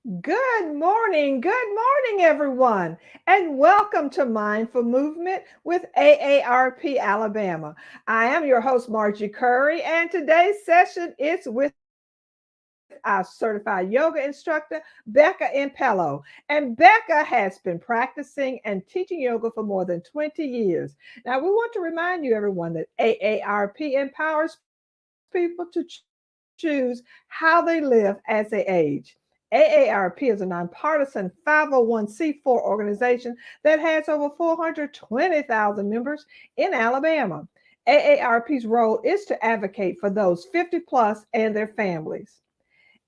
Good morning, everyone, and welcome to Mindful Movement with AARP Alabama. I am your host, Margie Curry, and today's session is with our certified yoga instructor, Becca Impello. And Becca has been practicing and teaching yoga for more than 20 years. Now, we want to remind you, everyone, that AARP empowers people to choose how they live as they age. AARP is a nonpartisan 501c4 organization that has over 420,000 members in Alabama. AARP's role is to advocate for those 50 plus and their families.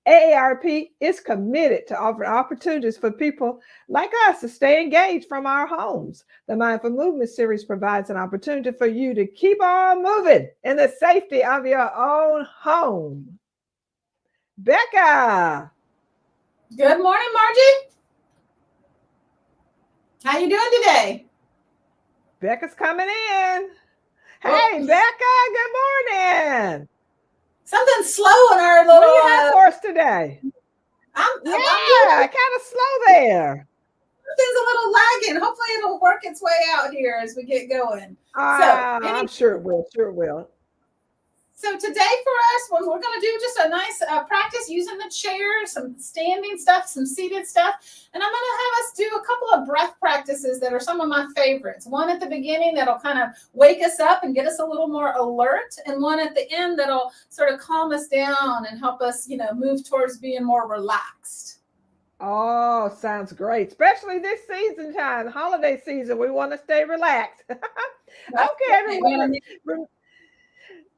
AARP is committed to offering opportunities for people like us to stay engaged from our homes. The Mindful Movement series provides an opportunity for you to keep on moving in the safety of your own home. Becca, Good morning, Margie. How you doing today? Becca's coming in. Oh, Hey, Becca, good morning. something slow in our What do little. you have for us today? I'm Yeah, getting kind of slow there. things a little lagging. Hopefully, it'll work its way out here as we get going. So, I'm sure it will. Sure it will. So today for us, when we're going to do just a nice practice using the chair, some standing stuff, some seated stuff, and I'm going to have us do a couple of breath practices that are some of my favorites. One at the beginning that'll kind of wake us up and get us a little more alert, and one at the end that'll sort of calm us down and help us, move towards being more relaxed. Oh, sounds great. Especially this season time, holiday season. We want to stay relaxed. That's Okay, right. everyone. Rem-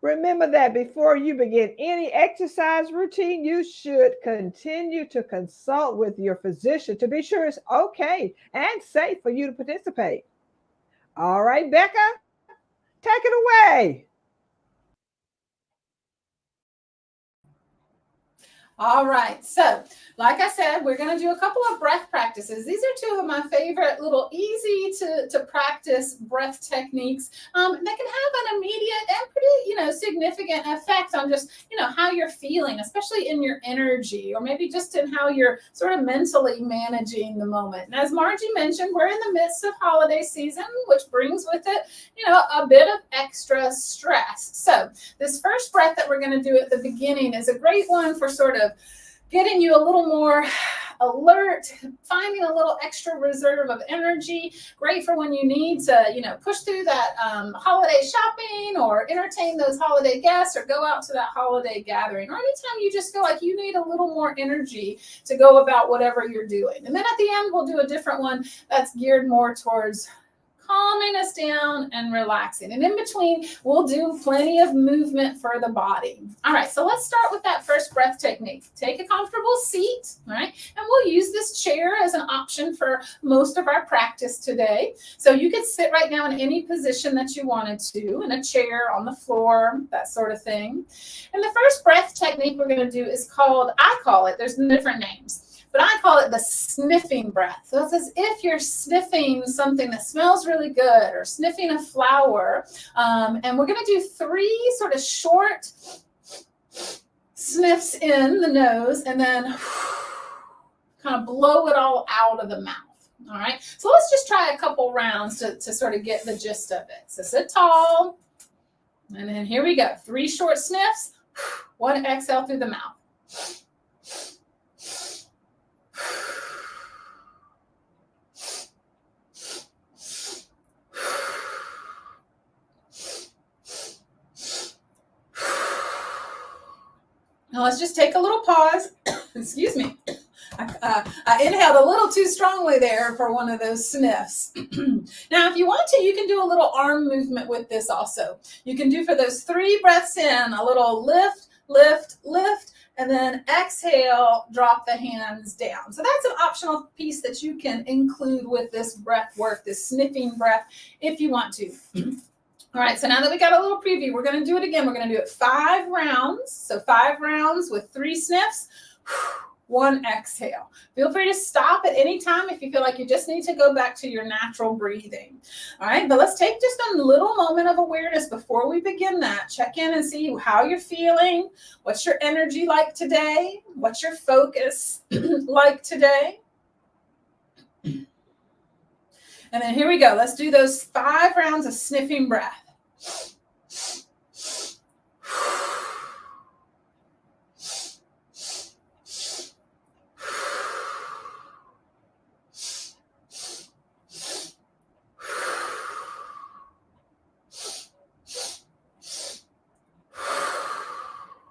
Remember that before you begin any exercise routine, you should continue to consult with your physician to be sure it's okay and safe for you to participate. All right, Becca, take it away. All right. So, like I said, we're going to do a couple of breath practices. These are two of my favorite little easy to practice breath techniques that can have an immediate and pretty, significant effect on just, how you're feeling, especially in your energy or maybe just in how you're sort of mentally managing the moment. And as Margie mentioned, we're in the midst of holiday season, which brings with it, a bit of extra stress. So, this first breath that we're going to do at the beginning is a great one for sort of getting you a little more alert, finding a little extra reserve of energy. Great for when you need to, push through that holiday shopping or entertain those holiday guests or go out to that holiday gathering or anytime you just feel like you need a little more energy to go about whatever you're doing. And then at the end, we'll do a different one that's geared more towards calming us down and relaxing. And in between, we'll do plenty of movement for the body. All right, so let's start with that first breath technique. Take a comfortable seat, all right? And we'll use this chair as an option for most of our practice today. So you could sit right now in any position that you wanted to, in a chair, on the floor, that sort of thing. And the first breath technique we're going to do is called, I call it, there's different names, but I call it the sniffing breath. So it's as if you're sniffing something that smells really good or sniffing a flower. And we're going to do 3 sort of short sniffs in the nose and then kind of blow it all out of the mouth. All right. So let's just try a couple rounds to sort of get the gist of it. So sit tall. And then here we go. 3 short sniffs, 1 exhale through the mouth. Now let's just take a little pause. Excuse me. I inhaled a little too strongly there for one of those sniffs. Now, if you want to, you can do a little arm movement with this also. You can do for those 3 breaths in, a little lift, lift, lift, and then exhale, drop the hands down. So that's an optional piece that you can include with this breath work, this sniffing breath, if you want to. All right, so now that we got a little preview, we're going to do it again. We're going to do it 5 rounds. So 5 rounds with 3 sniffs, one exhale. Feel free to stop at any time if you feel like you just need to go back to your natural breathing. All right, but let's take just a little moment of awareness before we begin that. Check in and see how you're feeling. What's your energy like today? What's your focus like today? And then here we go. Let's do those 5 rounds of sniffing breath.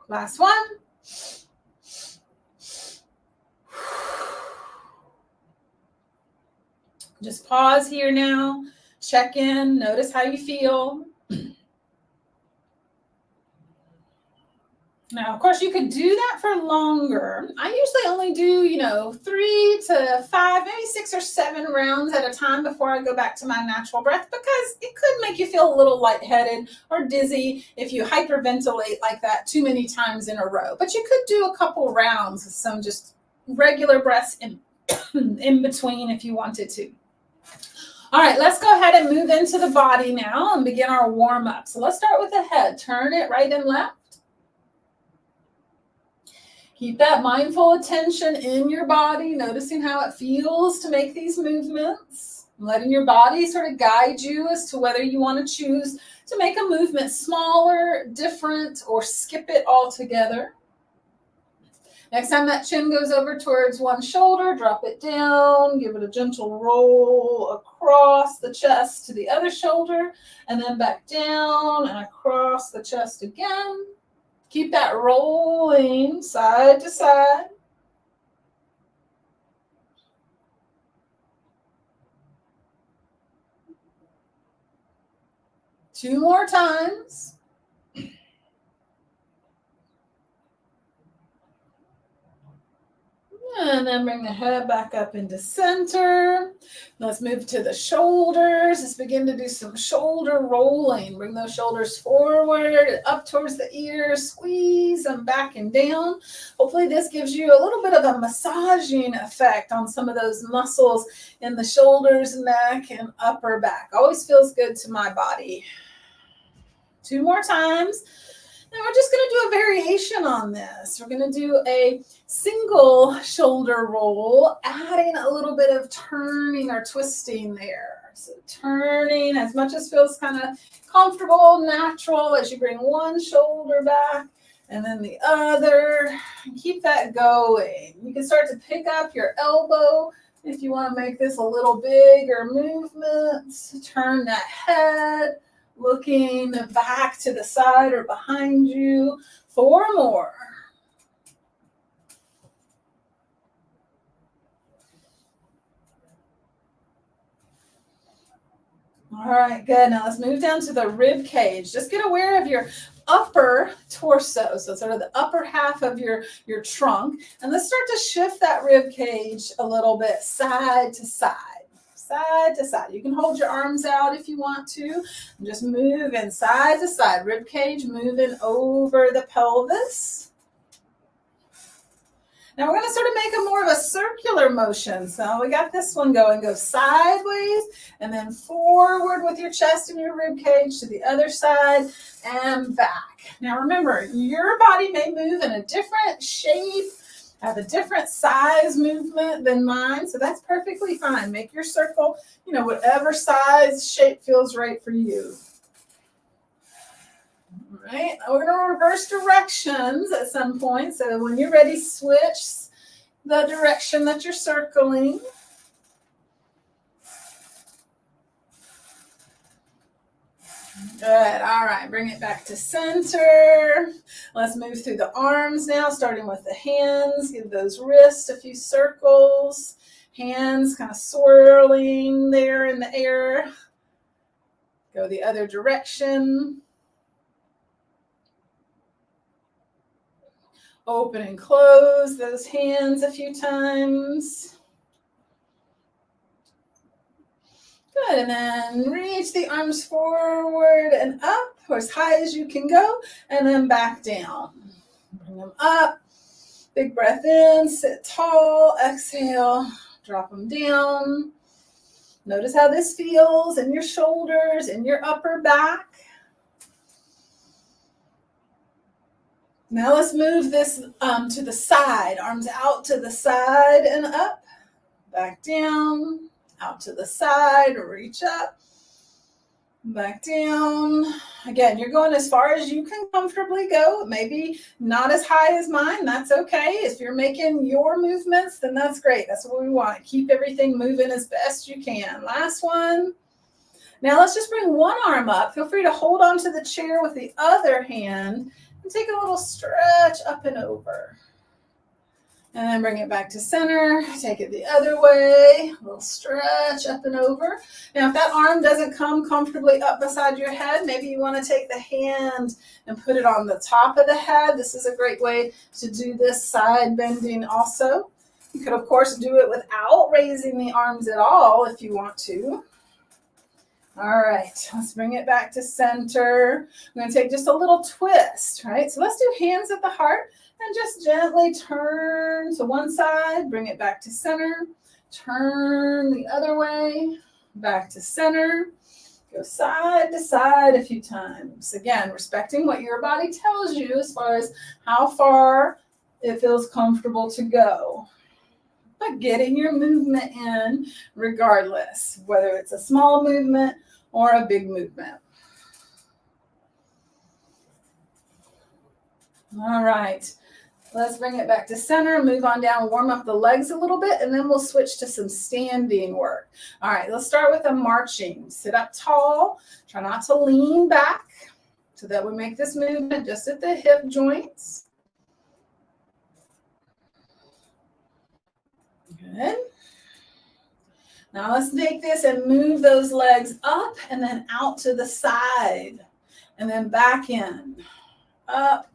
Last one. Just pause here now. Check in. Notice how you feel. Now, of course, you could do that for longer. I usually only do, 3 to 5, maybe 6 or 7 rounds at a time before I go back to my natural breath, because it could make you feel a little lightheaded or dizzy if you hyperventilate like that too many times in a row. But you could do a couple rounds with some just regular breaths in between if you wanted to. All right, let's go ahead and move into the body now and begin our warm-up. So let's start with the head. Turn it right and left. Keep that mindful attention in your body, noticing how it feels to make these movements, letting your body sort of guide you as to whether you want to choose to make a movement smaller, different, or skip it altogether. Next time that chin goes over towards one shoulder, drop it down, give it a gentle roll across the chest to the other shoulder, and then back down and across the chest again. Keep that rolling side to side. Two more times. And then bring the head back up into center. Let's move to the shoulders. Let's begin to do some shoulder rolling. Bring those shoulders forward, up towards the ears. Squeeze them back and down. Hopefully this gives you a little bit of a massaging effect on some of those muscles in the shoulders, neck, and upper back. Always feels good to my body. 2 more times. Now we're just going to do a variation on this. We're going to do a single shoulder roll, adding a little bit of turning or twisting there. So turning as much as feels kind of comfortable, natural, as you bring one shoulder back and then the other. And keep that going. You can start to pick up your elbow if you want to make this a little bigger movement. Turn that head, looking back to the side or behind you. 4 more. All right, good. Now let's move down to the rib cage. Just get aware of your upper torso, so sort of the upper half of your trunk. And let's start to shift that rib cage a little bit side to side. Side to side. You can hold your arms out if you want to. And just moving side to side. Rib cage moving over the pelvis. Now we're going to sort of make a more of a circular motion. So we got this one going. Go sideways and then forward with your chest and your rib cage to the other side and back. Now remember, your body may move in a different shape, have a different size movement than mine. So that's perfectly fine. Make your circle, whatever size, shape feels right for you. All right, we're going to reverse directions at some point. So when you're ready, switch the direction that you're circling. Good. All right, bring it back to center. Let's move through the arms now, starting with the hands. Give those wrists a few circles. Hands kind of swirling there in the air. Go the other direction. Open and close those hands a few times. Good, and then reach the arms forward and up, or as high as you can go, and then back down. Bring them up, Big breath in, sit tall, exhale, drop them down. Notice how this feels in your shoulders, in your upper back. Now let's move this to the side, arms out to the side and up, back down, out to the side, reach up, back down. Again, you're going as far as you can comfortably go. Maybe not as high as mine. That's okay. If you're making your movements, then that's great. That's what we want. Keep everything moving as best you can. Last one. Now let's just bring one arm up. Feel free to hold on to the chair with the other hand and take a little stretch up and over. And then bring it back to center. Take it the other way. A little stretch up and over. Now, if that arm doesn't come comfortably up beside your head, maybe you want to take the hand and put it on the top of the head. This is a great way to do this side bending also. You could, of course, do it without raising the arms at all if you want to. All right, let's bring it back to center. I'm going to take just a little twist, right? So let's do hands at the heart and just gently turn to one side, bring it back to center, turn the other way, back to center, go side to side a few times. Again, respecting what your body tells you as far as how far it feels comfortable to go. But getting your movement in regardless, whether it's a small movement or a big movement. All right, let's bring it back to center, move on down, warm up the legs a little bit, and then we'll switch to some standing work. All right, let's start with a marching. Sit up tall, try not to lean back so that we make this movement just at the hip joints. Good. Now let's take this and move those legs up and then out to the side and then back in, up,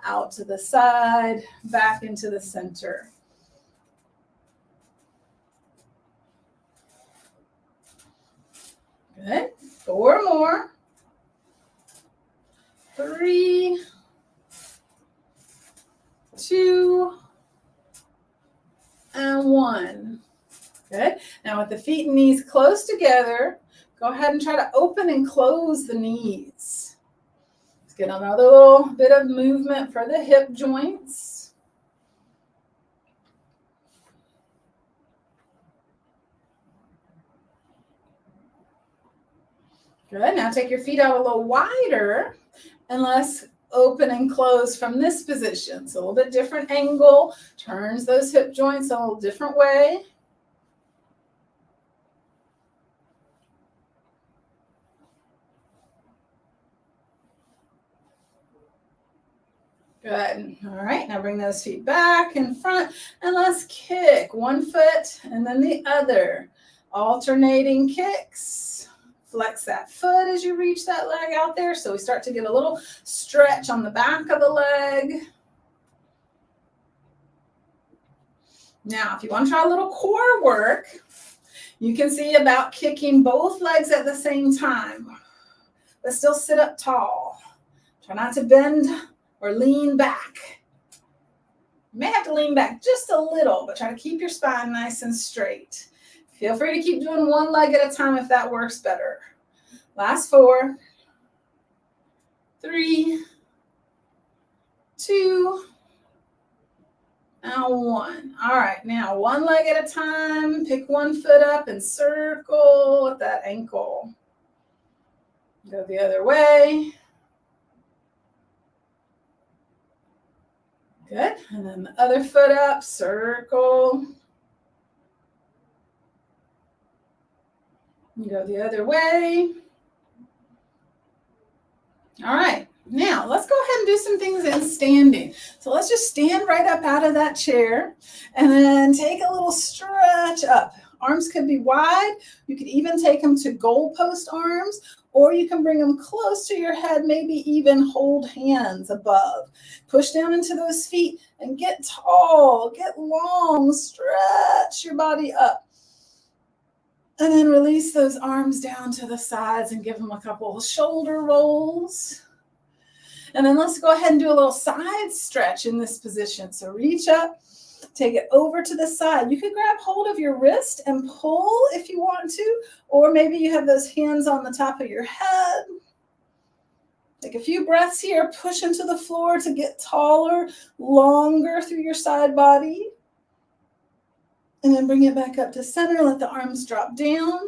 out to the side, back into the center. Good. 4 more. 3, 2, and 1. Good. Now with the feet and knees close together, go ahead and try to open and close the knees. Let's get another little bit of movement for the hip joints. Good. Now take your feet out a little wider and let's open and close from this position. So a little bit different angle, turns those hip joints a little different way. Good. All right, now bring those feet back in front and let's kick one foot and then the other. Alternating kicks. Flex that foot as you reach that leg out there. So we start to get a little stretch on the back of the leg. Now, if you want to try a little core work, you can see about kicking both legs at the same time, but still sit up tall. Try not to bend or lean back. You may have to lean back just a little, but try to keep your spine nice and straight. Feel free to keep doing one leg at a time if that works better. Last 4, 3, 2, and 1. All right, now one leg at a time. Pick one foot up and circle with that ankle. Go the other way. Good. And then the other foot up, circle. You go the other way. All right. Now, let's go ahead and do some things in standing. So let's just stand right up out of that chair and then take a little stretch up. Arms could be wide. You could even take them to goalpost arms, or you can bring them close to your head, maybe even hold hands above. Push down into those feet and get tall, get long, stretch your body up. And then release those arms down to the sides and give them a couple of shoulder rolls. And then let's go ahead and do a little side stretch in this position. So reach up, take it over to the side. You can grab hold of your wrist and pull if you want to, or maybe you have those hands on the top of your head. Take a few breaths here, push into the floor to get taller, longer through your side body. And then bring it back up to center, let the arms drop down.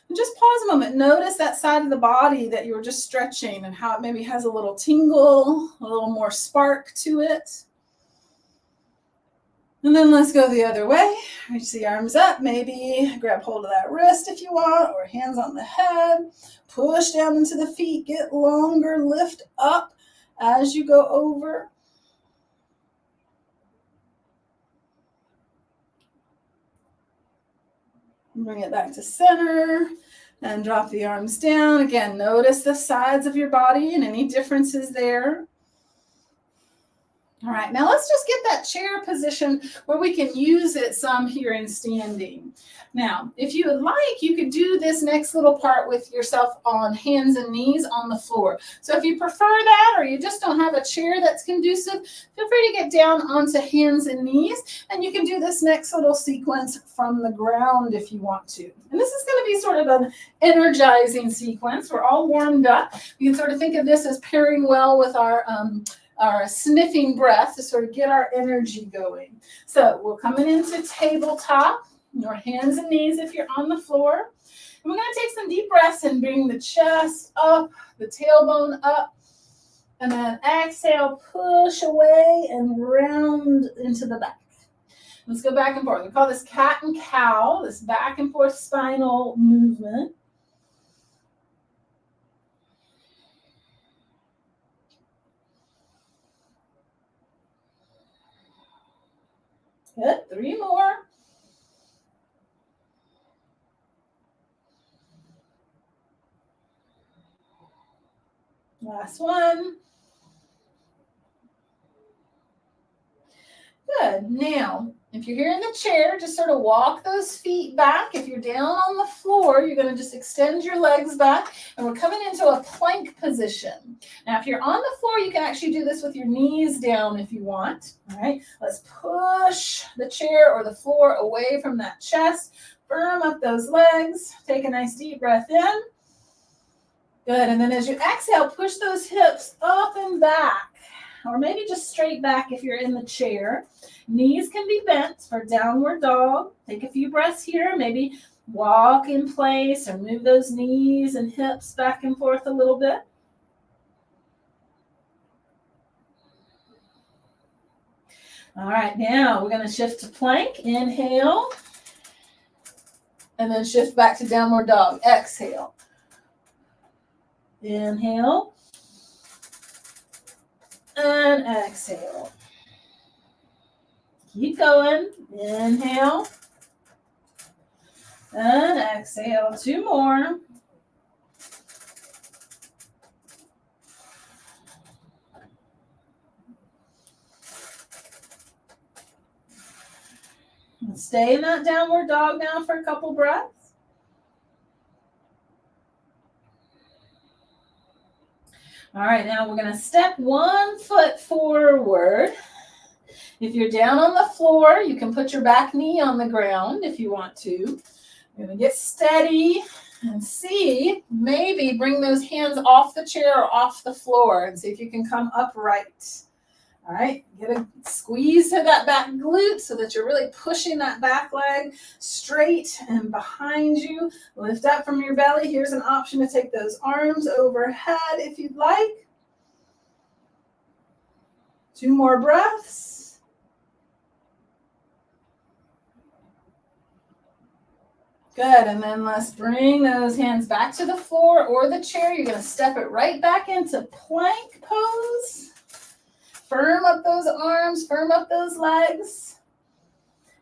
And just pause a moment. Notice that side of the body that you were just stretching and how it maybe has a little tingle, a little more spark to it. And then let's go the other way. Reach the arms up. Maybe grab hold of that wrist if you want, or hands on the head. Push down into the feet. Get longer. Lift up as you go over. Bring it back to center and drop the arms down. Again, notice the sides of your body and any differences there. All right, now let's just get that chair position where we can use it some here in standing. Now, if you would like, you could do this next little part with yourself on hands and knees on the floor. So if you prefer that, or you just don't have a chair that's conducive, feel free to get down onto hands and knees, and you can do this next little sequence from the ground if you want to. And this is going to be sort of an energizing sequence. We're all warmed up. You can sort of think of this as pairing well with our sniffing breath to sort of get our energy going. So we're coming into tabletop, your hands and knees if you're on the floor. And we're going to take some deep breaths and bring the chest up, the tailbone up, and then exhale, push away and round into the back. Let's go back and forth. We call this cat and cow, this back and forth spinal movement. Good. 3 more. Last one. Good. Now, if you're here in the chair, just sort of walk those feet back. If you're down on the floor, you're going to just extend your legs back, and we're coming into a plank position. Now, if you're on the floor, you can actually do this with your knees down if you want. All right, let's push the chair or the floor away from that chest. Firm up those legs. Take a nice deep breath in. Good, and then as you exhale, push those hips up and back, or maybe just straight back if you're in the chair. Knees can be bent for downward dog. Take a few breaths here. Maybe walk in place or move those knees and hips back and forth a little bit. All right, now we're going to shift to plank. Inhale. And then shift back to downward dog. Exhale. Inhale. And exhale. Keep going. Inhale. And exhale. 2 more. And stay in that downward dog now for a couple breaths. All right, now we're going to step 1 foot forward. If you're down on the floor, you can put your back knee on the ground if you want to. You're going to get steady and see, maybe bring those hands off the chair or off the floor and see if you can come upright. All right, get a squeeze to that back glute so that you're really pushing that back leg straight and behind you. Lift up from your belly. Here's an option to take those arms overhead if you'd like. 2 more breaths. Good, and then let's bring those hands back to the floor or the chair. You're going to step it right back into plank pose. Firm up those arms, firm up those legs,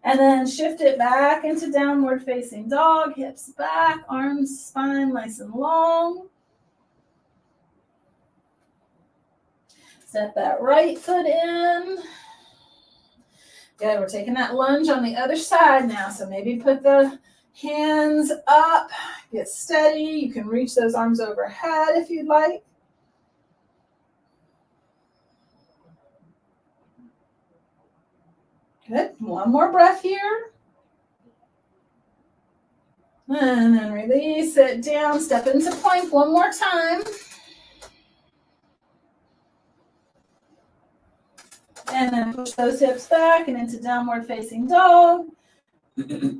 and then shift it back into downward facing dog, hips back, arms, spine nice and long. Step that right foot in. Good, we're taking that lunge on the other side now, so maybe put the hands up, get steady. You can reach those arms overhead if you'd like. Good. One more breath here. And then release it down. Step into plank one more time. And then push those hips back and into downward facing dog. Good,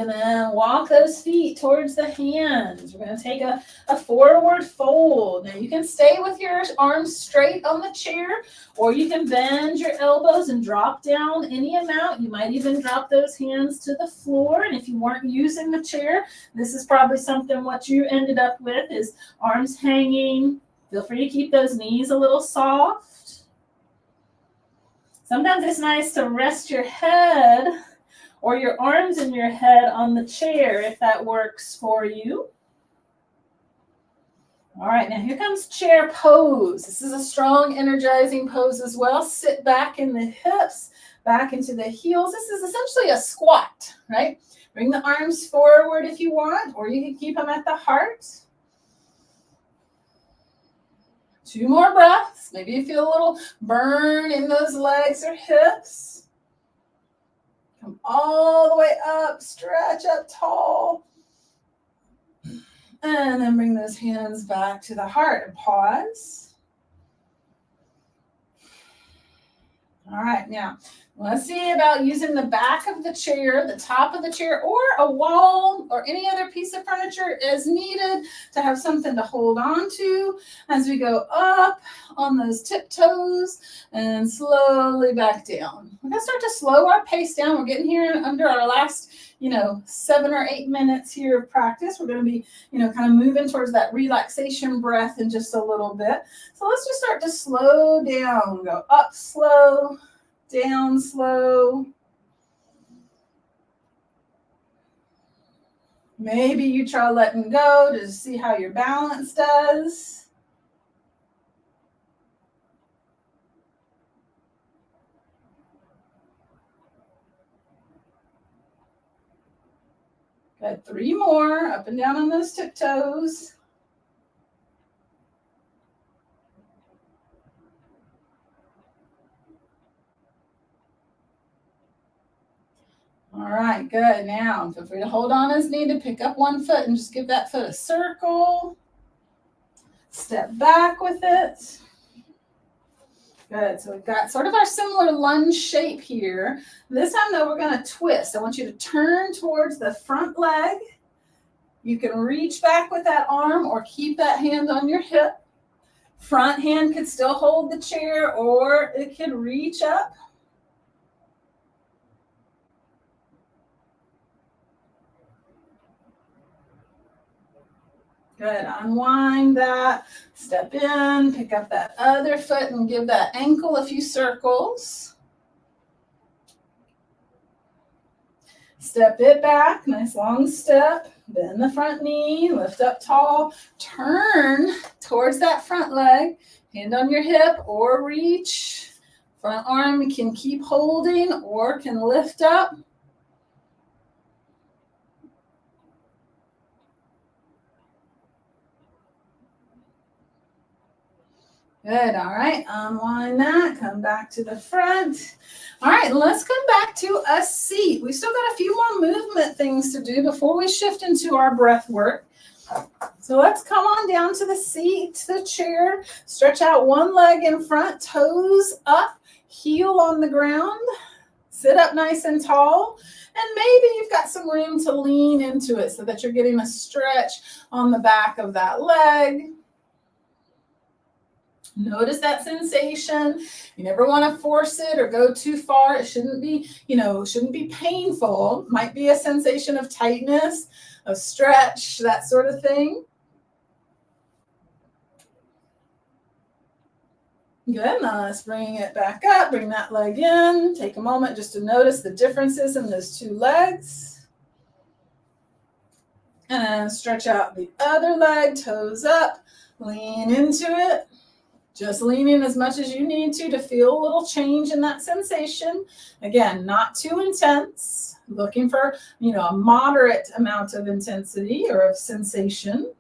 and then walk those feet towards the hands. We're going to take a forward fold. Now you can stay with your arms straight on the chair, or you can bend your elbows and drop down any amount. You might even drop those hands to the floor. And if you weren't using the chair, this is probably something what you ended up with is arms hanging. Feel free to keep those knees a little soft. Sometimes it's nice to rest your head or your arms and your head on the chair if that works for you. All right, now here comes chair pose. This is a strong, energizing pose as well. Sit back in the hips, back into the heels. This is essentially a squat, right? Bring the arms forward if you want, or you can keep them at the heart. 2 more breaths. Maybe you feel a little burn in those legs or hips. Come all the way up, stretch up tall. And then bring those hands back to the heart and pause. All right, now let's see about using the back of the chair, the top of the chair, or a wall or any other piece of furniture as needed to have something to hold on to as we go up on those tiptoes and slowly back down. We're going to start to slow our pace down. We're getting here under our last 7 or 8 minutes here of practice. We're going to be, kind of moving towards that relaxation breath in just a little bit. So let's just start to slow down. Go up slow, down slow. Maybe you try letting go to see how your balance does. Good. 3 more, up and down on those tiptoes. All right, good. Now, feel free to hold on as needed. Pick up one foot and just give that foot a circle. Step back with it. Good. So we've got sort of our similar lunge shape here. This time, though, we're going to twist. I want you to turn towards the front leg. You can reach back with that arm or keep that hand on your hip. Front hand could still hold the chair, or it could reach up. Good. Unwind that. Step in, pick up that other foot and give that ankle a few circles. Step it back. Nice long step. Bend the front knee. Lift up tall. Turn towards that front leg. Hand on your hip or reach. Front arm can keep holding or can lift up. Good. All right. Unwind that. Come back to the front. All right. Let's come back to a seat. We still got a few more movement things to do before we shift into our breath work. So let's come on down to the seat, to the chair. Stretch out one leg in front, toes up, heel on the ground. Sit up nice and tall. And maybe you've got some room to lean into it so that you're getting a stretch on the back of that leg. Notice that sensation. You never want to force it or go too far. It shouldn't be, shouldn't be painful. It might be a sensation of tightness, of stretch, that sort of thing. Good. Now let's bring it back up. Bring that leg in. Take a moment just to notice the differences in those 2 legs. And stretch out the other leg, toes up. Lean into it. Just lean in as much as you need to feel a little change in that sensation. Again, not too intense. Looking for, a moderate amount of intensity or of sensation.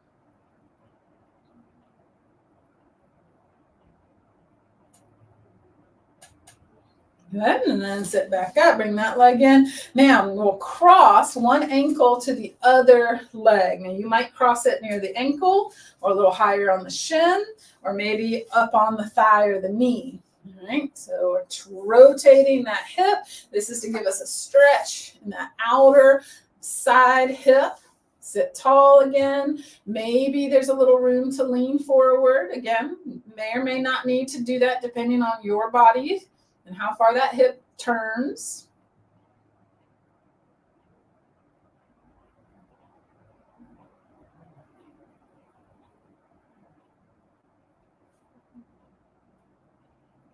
Good, and then sit back up, bring that leg in. Now we'll cross one ankle to the other leg. Now you might cross it near the ankle or a little higher on the shin, or maybe up on the thigh or the knee. All right, so we're rotating that hip. This is to give us a stretch in that outer side hip. Sit tall again. Maybe there's a little room to lean forward. Again, may or may not need to do that depending on your body and how far that hip turns.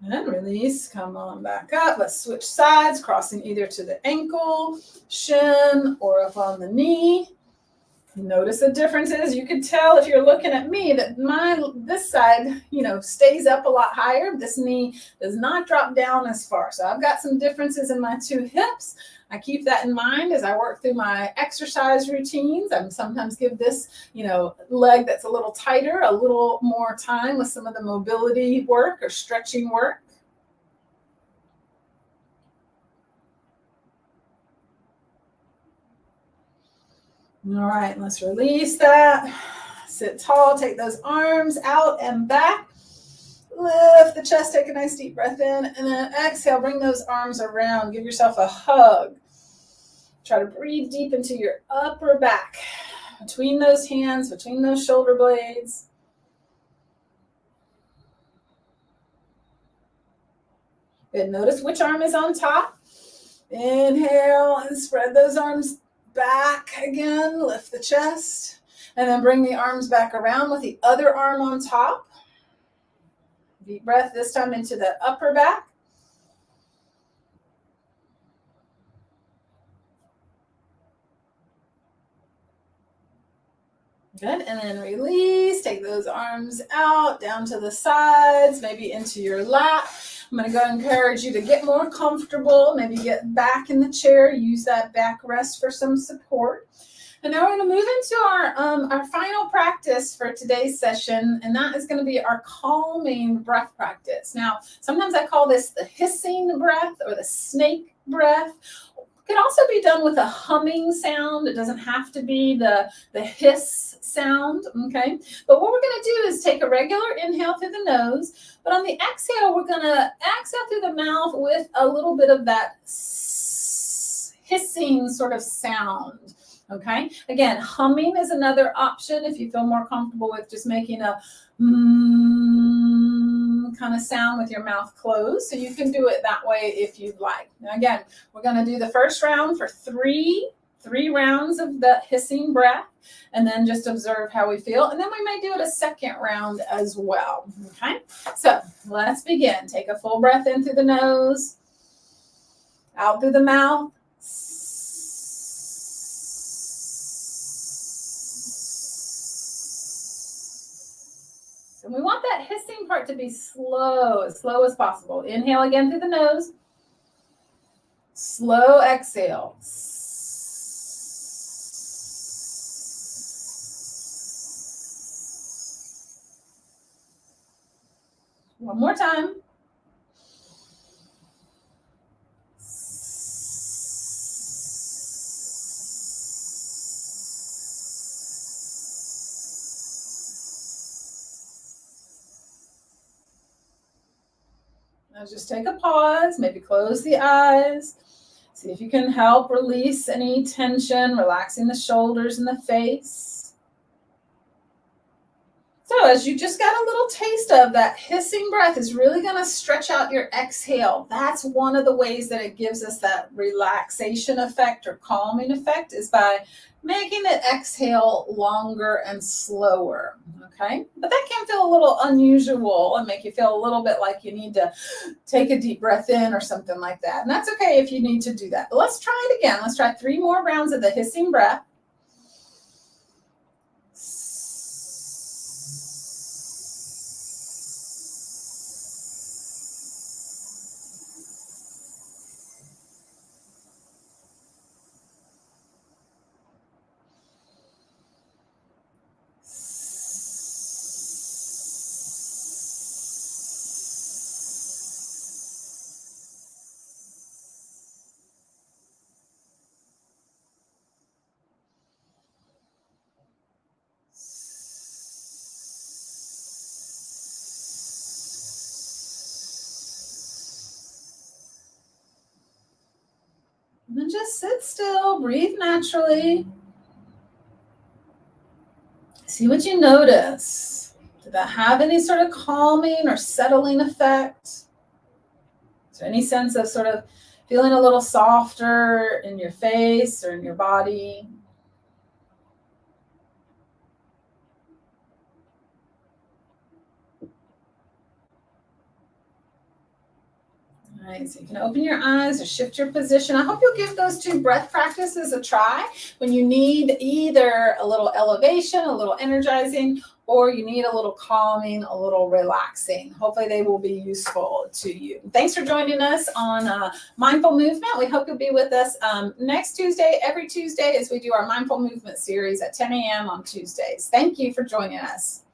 And release, come on back up. Let's switch sides, crossing either to the ankle, shin, or up on the knee. Notice the differences. You can tell if you're looking at me that this side, stays up a lot higher. This knee does not drop down as far. So I've got some differences in my two hips. I keep that in mind as I work through my exercise routines. I sometimes give this, leg that's a little tighter, a little more time with some of the mobility work or stretching work. All right, let's release that. Sit tall, take those arms out and back. Lift the chest, take a nice deep breath in, and then exhale, bring those arms around. Give yourself a hug. Try to breathe deep into your upper back, between those hands, between those shoulder blades. Good, notice which arm is on top. Inhale and spread those arms back again, lift the chest, and then bring the arms back around with the other arm on top. Deep breath this time into the upper back. Good, and then release, take those arms out, down to the sides, maybe into your lap. I'm going to go encourage you to get more comfortable, maybe get back in the chair, use that backrest for some support. And now we're going to move into our final practice for today's session, and that is going to be our calming breath practice. Now, sometimes I call this the hissing breath or the snake breath. It can also be done with a humming sound. It doesn't have to be the hiss sound, okay? But what we're going to do is take a regular inhale through the nose, but on the exhale, we're going to exhale through the mouth with a little bit of that hissing sort of sound, okay? Again, humming is another option if you feel more comfortable with just making a kind of sound with your mouth closed. So you can do it that way if you'd like. Now again, we're going to do the first round for three rounds of the hissing breath, and then just observe how we feel. And then we may do it a second round as well. Okay, so let's begin. Take a full breath in through the nose, out through the mouth. And we want that hissing part to be as slow as possible. Inhale again through the nose. Slow exhale. One more time. Now just take a pause, maybe close the eyes. See if you can help release any tension, relaxing the shoulders and the face. So as you just got a little taste of, that hissing breath is really going to stretch out your exhale. That's one of the ways that it gives us that relaxation effect or calming effect, is by making the exhale longer and slower, okay? But that can feel a little unusual and make you feel a little bit like you need to take a deep breath in or something like that. And that's okay if you need to do that. But let's try it again. Let's try 3 more rounds of the hissing breath. And then just sit still, breathe naturally. See what you notice. Did that have any sort of calming or settling effect? Is there any sense of sort of feeling a little softer in your face or in your body? All right, so you can open your eyes or shift your position. I hope you'll give those 2 breath practices a try when you need either a little elevation, a little energizing, or you need a little calming, a little relaxing. Hopefully they will be useful to you. Thanks for joining us on Mindful Movement. We hope you'll be with us next Tuesday, every Tuesday, as we do our Mindful Movement series at 10 a.m. on Tuesdays. Thank you for joining us.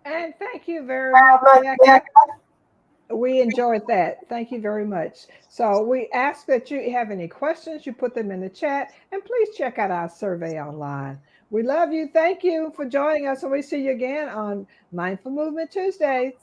And thank you very much, Becca. We enjoyed that. Thank you very much. So we ask that you have any questions, you put them in the chat, and please check out our survey online. We love you. Thank you for joining us, and we see you again on Mindful Movement Tuesdays.